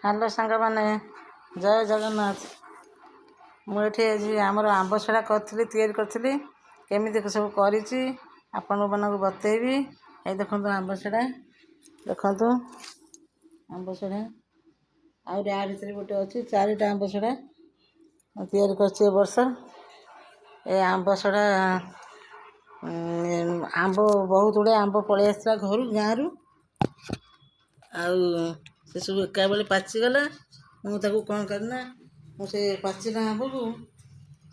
Hello ସାଙ୍ଗମାନେ, ଜୟ ଜଗନ୍ନାଥ। ମୁଁ ଏଠି ଆଜି ଆମର ଆମ୍ବସଡ଼ା ତିଆରି କରିଥିଲି। କେମିତି ସବୁ କରିଛି ଆପଣମାନଙ୍କୁ ବତେଇବି। ଏଇ ଦେଖନ୍ତୁ ଆମ୍ବସଡ଼ା, ଦେଖନ୍ତୁ ଆମ୍ବସଡ଼ା। ଆହୁରି ଆ ଭିତରେ ଗୋଟେ ଅଛି, 4ଟା ଆମ୍ବସଡ଼ା ମୁଁ ତିଆରି କରିଛି ଏ ବର୍ଷ। ଏ ଆମ୍ବସଡ଼ା ଆମ୍ବ ବହୁତ ଗୁଡ଼ିଏ ଆମ୍ବ ପଳେଇ ଆସିଥିଲା ଘରୁ, ଗାଁରୁ। ଆଉ ସେସବୁ ଏକାବେଳେ ପାଚିଗଲା। ମୁଁ ତାକୁ କ'ଣ କଲି ନା, ମୁଁ ସେ ପାଚିଲା ଆମ୍ବକୁ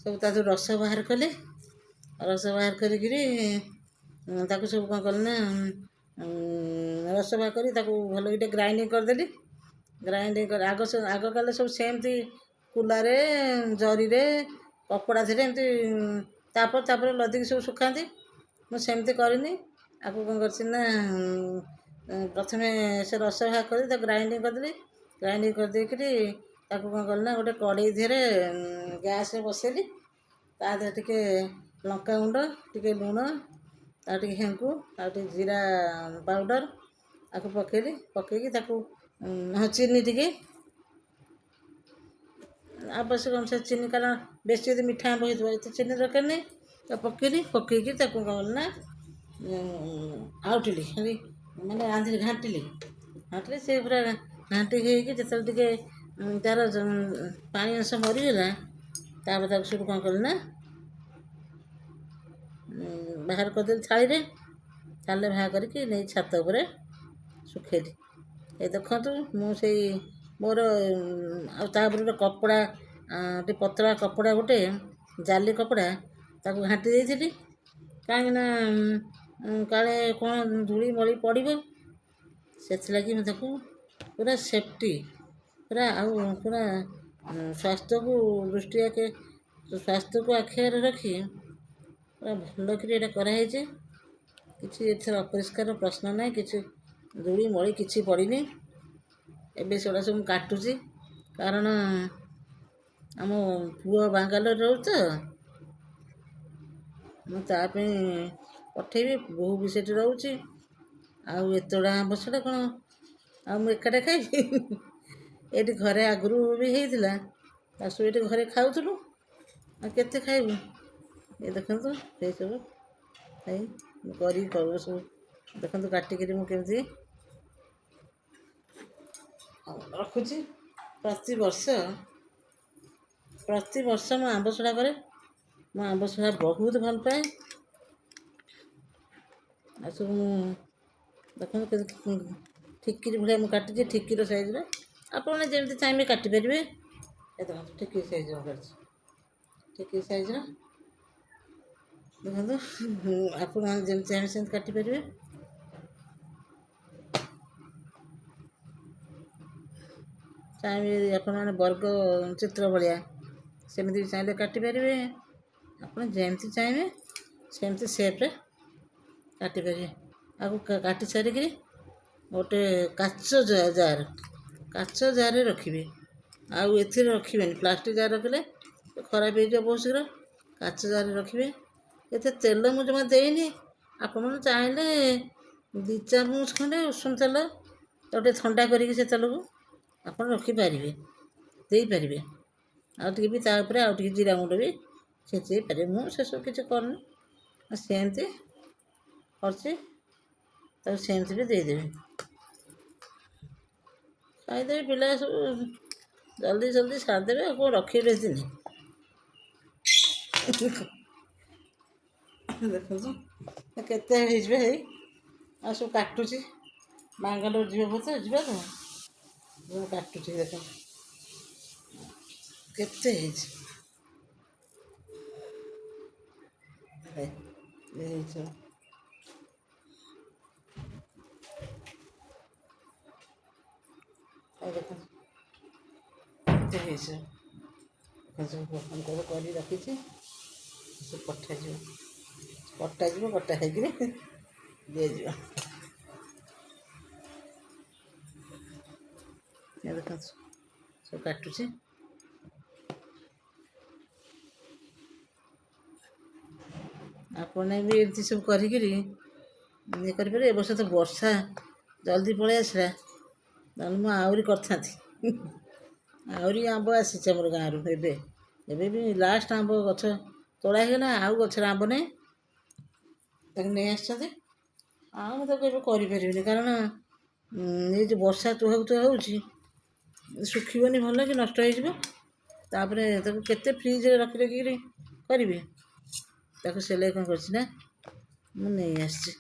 ସବୁ ତା ଦେହରୁ ରସ ବାହାର କଲି। ରସ ବାହାର କରିକିରି ତାକୁ ସବୁ କ'ଣ କଲି ନା, ରସ ବାହାର କରି ତାକୁ ଭଲ ଟିକେ ଗ୍ରାଇଣ୍ଡିଙ୍ଗ କରିଦେଲି। ଗ୍ରାଇଣ୍ଡିଙ୍ଗ କରି ଆଗ କାଲେ ସବୁ ସେମିତି କୁଲାରେ, ଜରିରେ, କପଡ଼ା ଧିରେ ଏମିତି ତାପରେ ଲଦିକି ସବୁ ଶୁଖାନ୍ତି। ମୁଁ ସେମିତି କରିନି। ଆକୁ କ'ଣ କରିଛି ନା, ପ୍ରଥମେ ସେ ରସ ବାହାର କରି ତାକୁ ଗ୍ରାଇଣ୍ଡିଙ୍ଗ କରିଦେଲି। ଗ୍ରାଇଣ୍ଡିଙ୍ଗ କରିଦେଇକିରି ତାକୁ କ'ଣ କଲି ନା, ଗୋଟେ କଡ଼େଇ ଦେହରେ ଗ୍ୟାସରେ ବସେଇଲି। ତା ଦେହରେ ଟିକେ ଲଙ୍କାଗୁଣ୍ଡ, ଟିକେ ଲୁଣ, ଆଉ ଟିକେ ହେଙ୍ଗୁ, ଆଉ ଟିକେ ଜିରା ପାଉଡ଼ର ଆକୁ ପକେଇଲି। ପକେଇକି ତାକୁ ଚିନି ଟିକେ ଆବଶ୍ୟକ ଅନୁସାରେ ଚିନି, କାରଣ ବେଶୀ ଯଦି ମିଠା ଆମ୍ବ ହେଇଥିବ ଏତେ ଚିନି ଦରକାର ନାହିଁ। ତାକୁ ପକେଇକି ତାକୁ କ'ଣ କଲି ନା, ଆଉଟିଲି, ମାନେ ରାନ୍ଧିଲି, ଘାଣ୍ଟିଲି। ସେ ପୁରା ଘାଣ୍ଟି ହେଇକି ଯେତେବେଳେ ଟିକେ ତା'ର ପାଣି ଅଂଶ ମରିଗଲା, ତାପରେ ତାକୁ ସବୁ କ'ଣ କଲି ନା, ବାହାର କରିଦେଲି ଥାଳିରେ ବାହାର କରିକି ନେଇ ଛାତ ଉପରେ ଶୁଖେଇଲି। ଏ ଦେଖନ୍ତୁ ମୁଁ ସେଇ ମୋର ଆଉ ତାପରେ ଗୋଟେ କପଡ଼ା, ଟିକେ ପତଳା କପଡ଼ା, ଗୋଟେ ଜାଲି କପଡ଼ା, ତାକୁ ଘାଣ୍ଟି ଦେଇଥିଲି। କାହିଁକିନା କାଳେ କ'ଣ ଧୂଳି ମଳି ପଡ଼ିବ, ସେଥିଲାଗି ମୁଁ ତାକୁ ପୁରା ସେଫ୍ଟି, ପୁରା ସ୍ୱାସ୍ଥ୍ୟକୁ ଆଖି ଆଗରେ ରଖି ପୁରା ଭଲକରି ଏଇଟା କରାହେଇଛି। କିଛି ଏଥିରେ ଅପରିଷ୍କାର ପ୍ରଶ୍ନ ନାହିଁ, କିଛି ଧୂଳି ମଳି କିଛି ପଡ଼ିନି। ଏବେ ସେଗୁଡ଼ା ସବୁ ମୁଁ କାଟୁଛି, କାରଣ ଆମ ପୁଅ ବାଙ୍ଗାଲୋରରେ ରହୁଛି ତ, ମୁଁ ତା ପାଇଁ ପଠେଇବି। ବୋହୂ ବି ସେଠି ରହୁଛି। ଆଉ ଏତେ ଗୁଡ଼ା ଆମ୍ବସଡ଼ା କ'ଣ ଆଉ ମୁଁ ଏକାଟେ ଖାଇବି? ଏଇଠି ଘରେ ଆଗରୁ ବି ହେଇଥିଲା, ଶାଶୁ ଏଇଠି ଘରେ ଖାଉଥିଲୁ, ଆଉ କେତେ ଖାଇବୁ? ଏ ଦେଖନ୍ତୁ ସେଇସବୁ ମୁଁ କରିକି ସବୁ ଦେଖନ୍ତୁ କାଟିକିରି ମୁଁ କେମିତି ରଖୁଛି। ପ୍ରତିବର୍ଷ ମୁଁ ଆମ୍ବସଡ଼ା କରେ। ମୁଁ ଆମ୍ବସଡ଼ା ବହୁତ ଭଲ ପାଏ। ଆଉ ସବୁ ମୁଁ ଦେଖନ୍ତୁ କେମିତି ଠିକିରି ଭଳିଆ ମୁଁ କାଟିଛି, ଠିକିର ସାଇଜ୍ର। ଆପଣମାନେ ଯେମିତି ଚାହିଁବେ କାଟିପାରିବେ। ଏ ଦେଖନ୍ତୁ ଠିକିରି ସାଇଜ୍ର କାଟିଛି, ଠିକିରି ସାଇଜ୍ର। ଦେଖନ୍ତୁ ଆପଣମାନେ ଯେମିତି ଚାହିଁବେ ସେମିତି କାଟିପାରିବେ। ଚାହିଁବେ ଆପଣମାନେ ବର୍ଗ ଚିତ୍ର ଭଳିଆ ସେମିତି ବି ଚାହିଁଲେ କାଟିପାରିବେ। ଆପଣ ଯେମିତି ଚାହିଁବେ ସେମିତି ସେପ୍ରେ କାଟିପାରିବେ। ଆକୁ କାଟି ସାରିକିରି ଗୋଟେ କାଚ ଜାରରେ ରଖିବେ। ଆଉ ଏଥିରେ ରଖିବେନି, ପ୍ଲାଷ୍ଟିକ୍ ଜାରରେ ରଖିଲେ ଖରାପ ହେଇଯିବ ବହୁତ ଶୀଘ୍ର। କାଚ ଜାରରେ ରଖିବେ। ଏଥିରେ ତେଲ ମୁଁ ଜମା ଦେଇନି। ଆପଣମାନେ ଚାହିଁଲେ 2 ଚାମଚ ଖଣ୍ଡେ ଉଷୁମ ତେଲ, ତାକୁ ଟିକେ ଥଣ୍ଡା କରିକି ସେ ତେଲକୁ ଆପଣ ରଖିପାରିବେ, ଦେଇପାରିବେ। ଆଉ ଟିକେ ବି ତା ଉପରେ ଆଉ ଟିକେ ଜିରା ଗୁଣ୍ଡ ବି ଛିଞ୍ଚେଇ ପାରିବେ। ମୁଁ ସେସବୁ କିଛି କରୁନି, ସେମିତି କରିଛି। ତାକୁ ସେମିତି ବି ଦେଇଦେବେ, ଖାଇଦେବେ। ପିଲା ସବୁ ଜଲ୍ଦି ସାରିଦେବେ। ଆଉ କ'ଣ ରଖିବେ ବେଶୀ ଦିନ? ଦେଖନ୍ତୁ କେତେ ହେଇଯିବେ। ଆଉ ସବୁ କାଟୁଛି। ବାଙ୍ଗାଲୋର ଯିବା ତ ମୁଁ କାଟୁଛି। ଦେଖନ୍ତୁ କେତେ ହେଇଛି। ହେଇଛି ଦେଖନ୍ତୁ କେତେ ହେଇଛି। ସବୁ କରି ରଖିଛି, ସବୁ କଟାଯିବ, କଟା ହେଇକିରି ଦିଆଯିବ। ଦେଖନ୍ତୁ ସବୁ କାଟୁଛି। ଆପଣ ବି ଏମିତି ସବୁ କରିକିରି ଇଏ କରିପାରିବେ। ଏ ବର୍ଷ ତ ବର୍ଷା ଜଲ୍ଦି ପଳେଇ ଆସିଲା, ନହେଲେ ମୁଁ ଆହୁରି କରିଥାନ୍ତି। ଆହୁରି ଆମ୍ବ ଆସିଛି ଆମର ଗାଁରୁ ଏବେ ଏବେ ବି ଲାଷ୍ଟ ଆମ୍ବ ଗଛ ତୋଳା ହେଇଗଲା ଆଉ ଗଛରେ ଆମ୍ବ ନାହିଁ ତାକୁ ନେଇ ଆସିଛନ୍ତି ଆଉ ମୁଁ ତାକୁ ଏବେ କରିପାରିବିନି କାରଣ ଏଇ ଯେଉଁ ବର୍ଷା ତୁହାକୁ ହେଉଛି ଶୁଖିବନି ଭଲ କି ନଷ୍ଟ ହେଇଯିବ ତାପରେ ତାକୁ କେତେ ଫ୍ରିଜରେ ରଖି ରଖିକିରି କରିବି ତାକୁ ସିଲେଇ କ'ଣ କରିଛି ନା ମୁଁ ନେଇ ଆସିଛି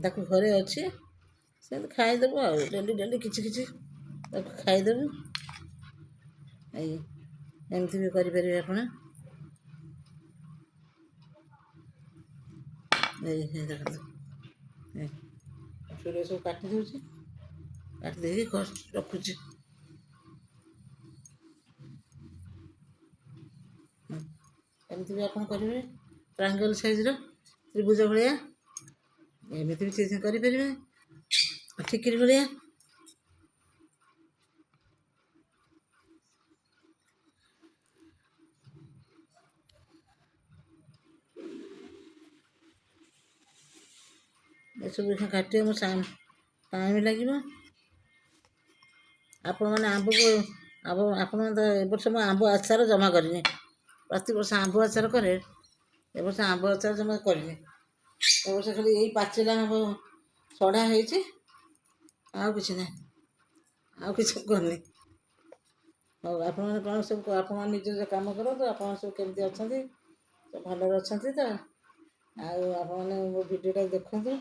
ତାକୁ ଘରେ ଅଛି ସେମିତି ଖାଇଦେବୁ ଆଉ ଡେଲି ଡେଲି କିଛି କିଛି ତାକୁ ଖାଇଦେବୁ ଏଇ ଏମିତି ବି କରିପାରିବେ ଆପଣ ଏଇ ଦେଖନ୍ତୁ ଛୁରୀରେ ସବୁ କାଟି ଦେଉଛି କାଟି ଦେଇକି ରଖୁଛି ଏମିତି ବି ଆପଣ କରିବେ ଟ୍ରାଙ୍ଗେଲ୍ ସାଇଜ୍ର ତ୍ରିଭୁଜ ଭଳିଆ ଏମିତି ବି ସେ କରିପାରିବେ ଠିକିରି ଭଳିଆ ଏସବୁ କାଟିବେ ମୋ ଟାଇମ୍ ଲାଗିବ ଆପଣମାନେ ଆପଣମାନେ ତ ଏ ବର୍ଷ ମୁଁ ଆମ୍ବ ଆଚାର ଜମା କରିନି ପ୍ରତିବର୍ଷ ଆମ୍ବ ଆଚାର କରେ ଏ ବର୍ଷ ଆମ୍ବ ଆଚାର ଜମା କରିନି ଏ ବର୍ଷ ଖାଲି ଏଇ ପାଚିଲା ଆମ୍ବ ସଢ଼ା ହେଇଛି ଆଉ କିଛି ନାହିଁ ଆଉ କିଛି କରିନି ହଉ ଆପଣମାନେ କ'ଣ ସବୁ ଆପଣମାନେ ନିଜେ କାମ କରନ୍ତୁ ଆପଣ ସବୁ କେମିତି ଅଛନ୍ତି ଭଲରେ ଅଛନ୍ତି ତ ଆଉ ଆପଣମାନେ ମୋ ଭିଡ଼ିଓଟା ଦେଖନ୍ତୁ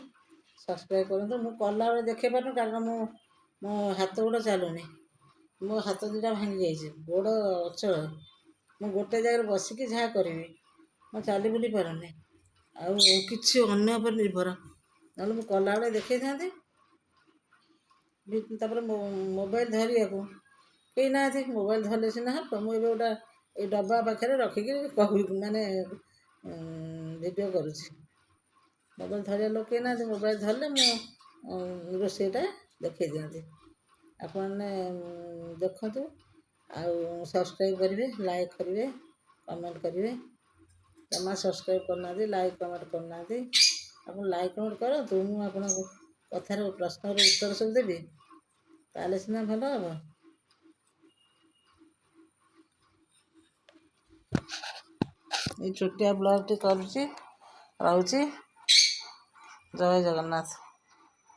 ସବସ୍କ୍ରାଇବ୍ କରନ୍ତୁ ମୁଁ କଲାବେଳେ ଦେଖେଇ ପାରୁନି କାରଣ ମୋ ହାତ ଗୋଡ଼ ଚାଲୁନି ମୋ ହାତ ଦୁଇଟା ଭାଙ୍ଗି ଯାଇଛି ଗୋଡ଼ ଅଚଳ ମୁଁ ଗୋଟେ ଜାଗାରେ ବସିକି ଯାହା କରିବି ମୁଁ ଚାଲି ବୁଲି ପାରୁନି ଆଉ କିଛି ଅନ୍ୟ ଉପରେ ନିର୍ଭର ନହେଲେ ମୁଁ କଲାବେଳେ ଦେଖେଇଥାନ୍ତି ତାପରେ ମୋବାଇଲ ଧରିବାକୁ କେହି ନାହାନ୍ତି ମୋବାଇଲ ଧରିଲେ ସିନା ହେବ ମୁଁ ଏବେ ଗୋଟେ ଏଇ ଡବା ପାଖରେ ରଖିକି ମାନେ ଭିଡ଼ିଓ କରୁଛି ମୋବାଇଲ ଧରିବା ଲୋକ କେହି ନାହାନ୍ତି ମୋବାଇଲ ଧରିଲେ ମୁଁ ରୋଷେଇଟା ଦେଖେଇ ଦିଅନ୍ତି ଆପଣମାନେ ଦେଖନ୍ତୁ ଆଉ ସବସ୍କ୍ରାଇବ୍ କରିବେ ଲାଇକ୍ କରିବେ କମେଣ୍ଟ କରିବେ ଜମା ସବସ୍କ୍ରାଇବ୍ କରୁନାହାନ୍ତି ଲାଇକ୍ କମେଣ୍ଟ କରୁନାହାନ୍ତି ଆପଣ ଲାଇକ୍ କମେଣ୍ଟ କରନ୍ତୁ ମୁଁ ଆପଣଙ୍କ କଥାର ପ୍ରଶ୍ନର ଉତ୍ତର ସବୁ ଦେବି ତାହେଲେ ସିନା ଭଲ ହେବ ଏଇ ଛୋଟିଆ ବ୍ଲଗ୍ଟି କରୁଛି ରହୁଛି ଜୟ ଜଗନ୍ନାଥ।